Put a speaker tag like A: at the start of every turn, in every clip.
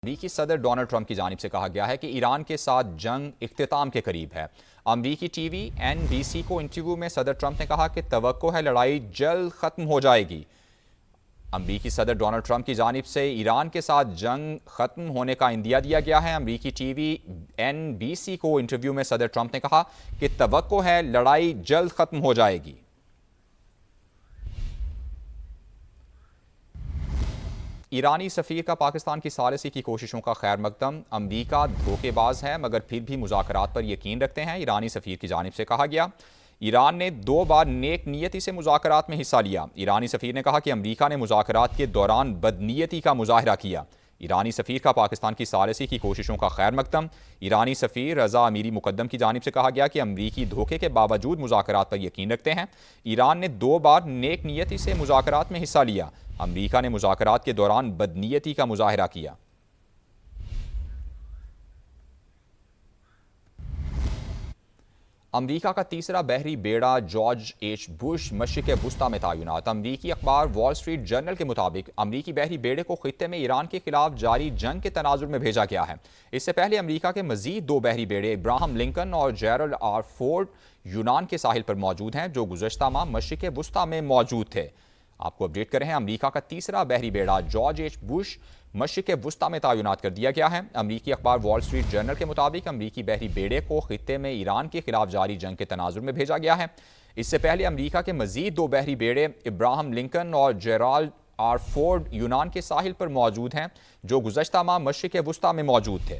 A: अमरीकी सदर Donald Trump की जानिब से कहा गया है कि ईरान के साथ जंग इख्तिताम के करीब है। अमरीकी टीवी NBC को इंटरव्यू में सदर ट्रंप ने कहा कि तवक्को है लड़ाई जल्द ख़त्म हो जाएगी। अमरीकी सदर डोनाल्ड ट्रंप की जानिब से ईरान के साथ जंग ख़त्म होने का इंदिया दिया गया है। अमरीकी टीवी NBC को इंटरव्यू में सदर ट्रंप ने कहा कि तवक्को है लड़ाई जल्द ख़त्म हो जाएगी। ईरानी सफ़ीर का पाकिस्तान की सालिसी की कोशिशों का खैर मकदम। अमरीका धोखेबाज है मगर फिर भी मुज़ाकरात पर यकीन रखते हैं, ईरानी सफ़ीर की जानिब से कहा गया। ईरान ने 2 बार नेक नियति से मुज़ाकरात में हिस्सा लिया। ईरानी सफ़ीर ने कहा कि अमरीका ने मुज़ाकरात के दौरान बदनीयती का मुजाहरा किया। ईरानी सफ़ीर का पाकिस्तान की सालिसी की कोशिशों का खैर मकदम। ईरानी सफ़ीर रज़ा अमीरी मुकद्दम की जानिब से कहा गया कि अमरीकी धोखे के बावजूद मुज़ाकरात पर यकीन रखते हैं। ईरान ने 2 बार नेक नियति से मुज़ाकरात में हिस्सा लिया। अमरीका ने मुज़ाकरात के दौरान बदनीयती का मुजाहरा किया। अमरीका का तीसरा बहरी बेड़ा जॉर्ज H. बुश मशरिक़ वुस्ता में तैनात। अमरीकी अखबार वॉल स्ट्रीट जर्नल के मुताबिक अमरीकी बहरी बेड़े को खित्ते में ईरान के खिलाफ जारी जंग के तनाजुर में भेजा गया है। इससे पहले अमरीका के मजीद 2 बहरी बेड़े इब्राहिम लिंकन और जेरल्ड R. फोर्ड यूनान के साहिल पर मौजूद हैं, जो गुज़श्ता माह मशरिक़ वुस्ता में मौजूद थे। आपको अपडेट कर रहे हैं, अमरीका का तीसरा बहरी बेड़ा जॉर्ज H. बुश मशरिक़ वुस्ता में तैनात कर दिया गया है। अमरीकी अखबार वॉल स्ट्रीट जर्नल के मुताबिक अमरीकी बहरी बेड़े को खित्ते में ईरान के खिलाफ जारी जंग के तनाजुर में भेजा गया है। इससे पहले अमरीका के मजीद 2 बहरी बेड़े इब्राहिम लिंकन और जेराल्ड R. फोर्ड यूनान के साहिल पर मौजूद हैं, जो गुज़श्ता माह मशरिक़ वुस्ता में मौजूद थे।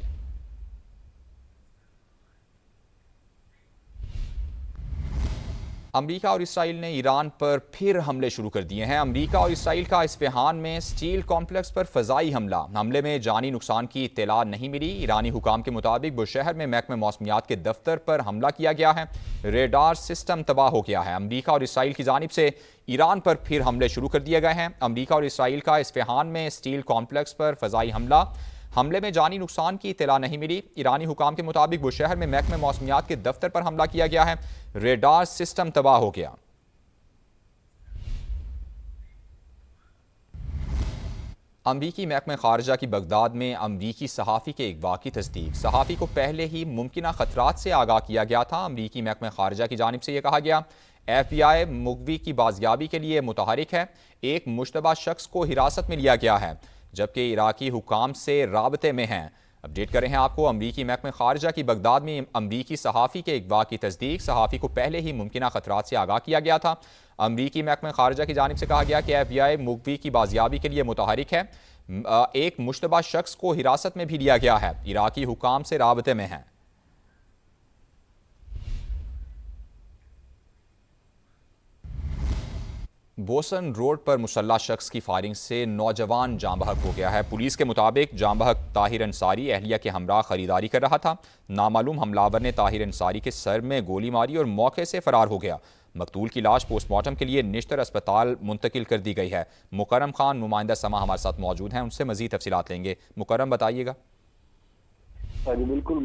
A: अमरीका और इसराइल ने ईरान पर फिर हमले शुरू कर दिए हैं। अमरीका और इसराइल का इस्फहान में स्टील कॉम्प्लेक्स पर फ़ज़ाई हमले में जानी नुकसान की इत्तला नहीं मिली। ईरानी हुकाम के मुताबिक बुशहर में महकमे मौसमियात के दफ्तर पर हमला किया गया है। रेडार सिस्टम तबाह हो गया है। अमरीका और इसराइल की जानिब से ईरान पर फिर हमले शुरू कर दिए गए हैं। अमरीका और इसराइल का इस्फहान में स्टील कॉम्प्लेक्स पर फ़ज़ाई हमले में जानी नुकसान की इत्तला नहीं मिली। ईरानी हुकाम के मुताबिक बुशहर में महकमे मौसमियात के दफ्तर पर हमला किया गया है। रेडार सिस्टम तबाह हो गया। अमरीकी महकमे खारजा की बगदाद में अमरीकी सहाफ़ी के अगवा की तस्दीक। सहाफ़ी को पहले ही मुमकिना खतरात से आगाह किया गया था। अमरीकी महकमे खारजा की जानिब से यह कहा गया, FBI मुगवी की बाजियाबी के लिए मुतहरिक है। एक मुश्तबा शख्स को हिरासत में लिया गया है, जबकि इराकी हुकाम से राबते में हैं। अपडेट करें हैं आपको, अमरीकी महकमे खारजा की बगदाद में अमरीकी सहाफ़ी के अगवा की तस्दीक। सहाफ़ी को पहले ही मुमकिना खतरात से आगाह किया गया था। अमरीकी महकमे खारजा की जानिब से कहा गया कि FBI मुगवी की बाजियाबी के लिए मुतहरिक है। एक मुश्तबा शख्स को हिरासत में भी लिया गया है, इराकी हुकाम से राबते में है। बोसन रोड पर मुसल्लह शख्स की फायरिंग से नौजवान जाँ बहक हो गया है। पुलिस के मुताबिक जाँ बहक ताहिर अंसारी अहलिया के हमरा खरीदारी कर रहा था। नामालूम हमलावर ने ताहिर अंसारी के सर में गोली मारी और मौके से फरार हो गया। मकतूल की लाश पोस्टमार्टम के लिए निश्तर अस्पताल मुंतकिल कर दी गई है। मुकर्रम खान नुमाइंदा समा हमारे साथ मौजूद हैं, उनसे मजीद तफसीलात लेंगे। मुकर्रम, बताइएगा।
B: जी बिल्कुल,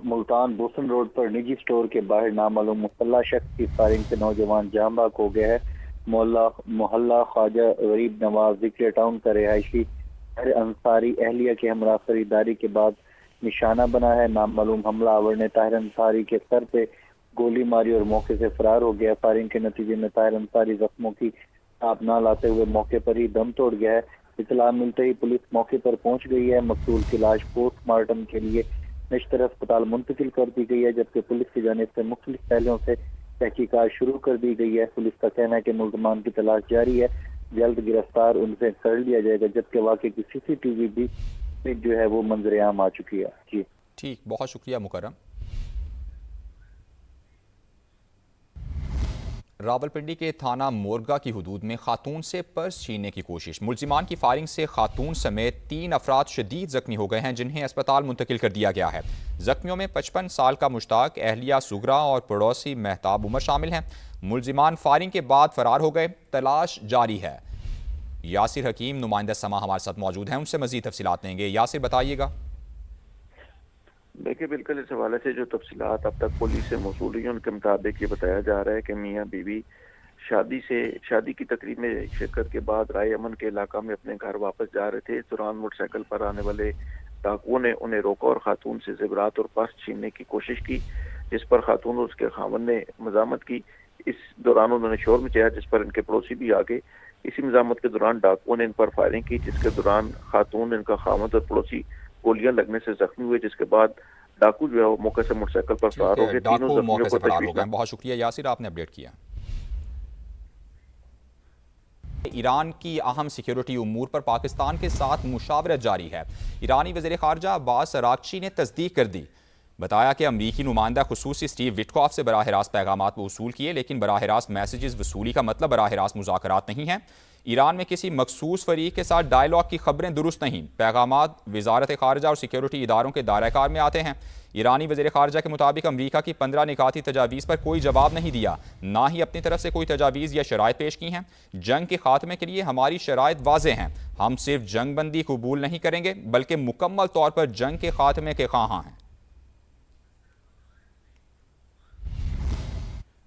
B: मुल्तान बोसन रोड पर निजी स्टोर के बाहर नामालूम मुसल्लह शख्स की फायरिंग से नौजवान जाँ बहक हो गया है। मोहल्ला ख्वाजा गरीब नवाज जिक्र टाउन का रिहायशी अंसारी अहलिया के हमरा खरीदारी के बाद निशाना बना है। नामालूम हमलावर ने ताहिर अंसारी के सर पे गोली मारी और मौके से फरार हो गया। फायरिंग के नतीजे में ताहिर अंसारी जख्मों की आप ना लाते हुए मौके पर ही दम तोड़ गया है। इतला मिलते ही पुलिस मौके पर पहुंच गई है। मकतूल की लाश पोस्टमार्टम के लिए निश्तर अस्पताल मुंतकिल कर दी गई है, जबकि पुलिस की जानिब से मुख्तलिफ पहलुओं से तहकीकात शुरू कर दी गई है। पुलिस का कहना है कि मुल्ज़मान की तलाश जारी है, जल्द गिरफ्तार उनसे कर लिया जाएगा, जबकि वाकई की CCTV भी जो है वो मंजर आम आ चुकी है। जी
A: ठीक, बहुत शुक्रिया मुकर्रम। रावलपिंडी के थाना मोरगा की हुदूद में खातून से पर्स छीनने की कोशिश। मुल्जिमान की फायरिंग से खातून समेत 3 अफराद शदीद जख्मी हो गए हैं, जिन्हें अस्पताल मुंतकिल कर दिया गया है। जख्मियों में 55 साल का मुश्ताक, अहलिया सुगरा और पड़ोसी महताब उमर शामिल हैं। मुल्जिमान फायरिंग के बाद फरार हो गए, तलाश जारी है। यासिर हकीम नुमाइंदा समा हमारे साथ मौजूद हैं, उनसे मजीद तफसीलात लेंगे। यासिर, बताइएगा।
C: देखिए, बिल्कुल इस हवाले से जो तफसीलात अब तक पुलिस से मौसूल हुई, उनके मुताबिक ये बताया जा रहा है कि मियाँ बीवी शादी की तकरीब में शिरकत के बाद राय अमन के इलाका में अपने घर वापस जा रहे थे। इस दौरान मोटरसाइकिल पर आने वाले डाकुओं ने उन्हें रोका और खातून से ज़ेवरात और पर्स छीनने की कोशिश की, जिस पर खातून और उसके खामन ने मजामत की। इस दौरान उन्होंने शोर मचाया, जिस पर इनके पड़ोसी भी आ गए। इसी मजामत के दौरान डाकुओं ने इन पर फायरिंग की, जिसके दौरान खातून, इनका खामद और पड़ोसी गोलियां लगने से जख्मी हुए, जिसके बाद डाकू जो है वो मौके से मोटरसाइकिल पर फरार हो गए। तीनों
A: डाकू
C: जख्मियों
A: मौके
C: को
A: से फरार हो गए।
C: तशवीश
A: बहुत शुक्रिया यासिर, आपने अपडेट किया। ईरान की अहम सिक्योरिटी उमूर पर पाकिस्तान के साथ मुशावरत जारी है। ईरानी वज़ीर ख़ारजा अब्बास अराग़ची ने तस्दीक कर दी, बताया कि अमरीकी नुमाइंदा खुसूसी स्टीव विटकॉफ से बराह रास्त पैगामात वसूल किए, लेकिन बराह रास्त मैसेजेस वसूली का मतलब बराह रास्त मुज़ाकरात नहीं है। ईरान में किसी मखसूस फरीक के साथ डायलॉग की खबरें दुरुस्त नहीं। पैगामात वजारत ख़ारजा और सिक्योरिटी इदारों के दायरे कार में आते हैं। ईरानी वज़ीर ख़ारजा के मुताबिक अमरीका की 15 निकाती तजावीज़ पर कोई जवाब नहीं दिया, ना ही अपनी तरफ से कोई तजावीज़ या शराइत पेश की हैं। जंग के खात्मे के लिए हमारी शराइत वाज़ेह हैं। हम सिर्फ जंग बंदी कबूल नहीं करेंगे, बल्कि मुकम्मल तौर पर जंग के खात्मे के ख़्वाहां हैं।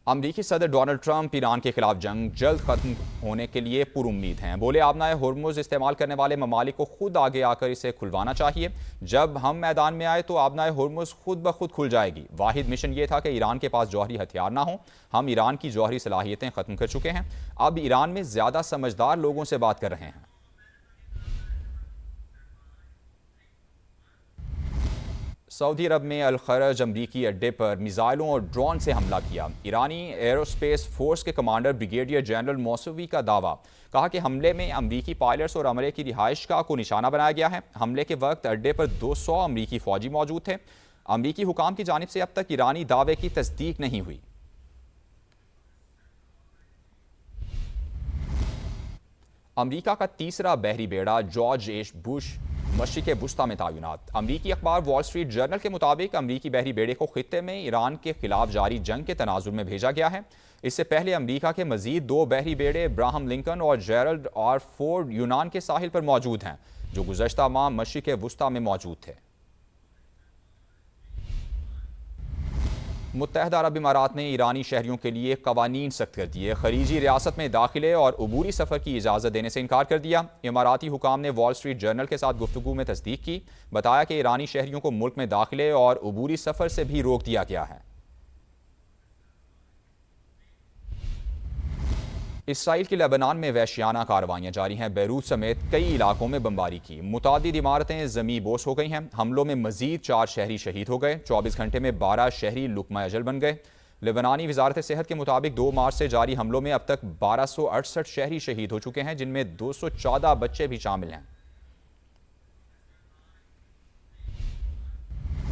A: अमरीकी सदर डोनाल्ड ट्रंप ईरान के खिलाफ जंग जल्द खत्म होने के लिए पुरुम्मीद हैं। बोले, आबनाए हुर्मुज़ इस्तेमाल करने वाले ममालिक को खुद आगे आकर इसे खुलवाना चाहिए। जब हम मैदान में आए तो आबनाए हुर्मुज़ खुद ब खुद खुल जाएगी। वाहिद मिशन ये था कि ईरान के पास जौहरी हथियार ना हो। हम ईरान की जौहरी सलाहियतें ख़त्म कर चुके हैं। अब ईरान में ज़्यादा समझदार लोगों से बात कर रहे हैं। सऊदी अरब में अल खरज अमरीकी अड्डे पर मिसाइलों और ड्रोन से हमला किया। ईरानी एरोस्पेस फोर्स के कमांडर ब्रिगेडियर जनरल मौसवी का दावा, कहा कि हमले में अमरीकी पायलट्स और अमले की रिहाइशगाह को निशाना बनाया गया है। हमले के वक्त अड्डे पर 200 अमरीकी फौजी मौजूद थे। अमरीकी हुकाम की जानिब से अब तक ईरानी दावे की तस्दीक नहीं हुई। अमरीका का तीसरा बहरी बेड़ा जॉर्ज एच बुश मशरिक़ वुस्ता में तैनात। अमरीकी अखबार वॉल स्ट्रीट जर्नल के मुताबिक अमरीकी बहरी बेड़े को खित्ते में ईरान के खिलाफ जारी जंग के तनाजुर में भेजा गया है। इससे पहले अमरीका के मजीद 2 बहरी बेड़े अब्राहम लिंकन और जेरल्ड आर फोर्ड यूनान के साहिल पर मौजूद हैं, जो गुज़श्ता माह मशरिक़ वुस्ता में मौजूद थे। मुत्तहदा अरब इमारात ने ईरानी शहरियों के लिए कवानीन सख्त कर दिए। खलीजी रियासत में दाखिले और अबूरी सफ़र की इजाज़त देने से इनकार कर दिया। इमाराती हुकाम ने वॉल स्ट्रीट जर्नल के साथ गुफ्तगू में तस्दीक की, बताया कि ईरानी शहरियों को मुल्क में दाखिले और अबूरी सफ़र से भी रोक दिया गया है। इसराइल की लेबनान में वहशियाना कार्रवाइयाँ जारी हैं। बैरूत समेत कई इलाकों में बमबारी की। मुतादिद इमारतें ज़मी बोस हो गई हैं। हमलों में मजीद 4 शहरी शहीद हो गए। 24 घंटे में 12 शहरी लुकमा अजल बन गए। लेबनानी वजारत सेहत के मुताबिक 2 मार्च से जारी हमलों में अब तक 1268 शहरी शहीद हो चुके हैं, जिनमें 214 बच्चे भी शामिल हैं।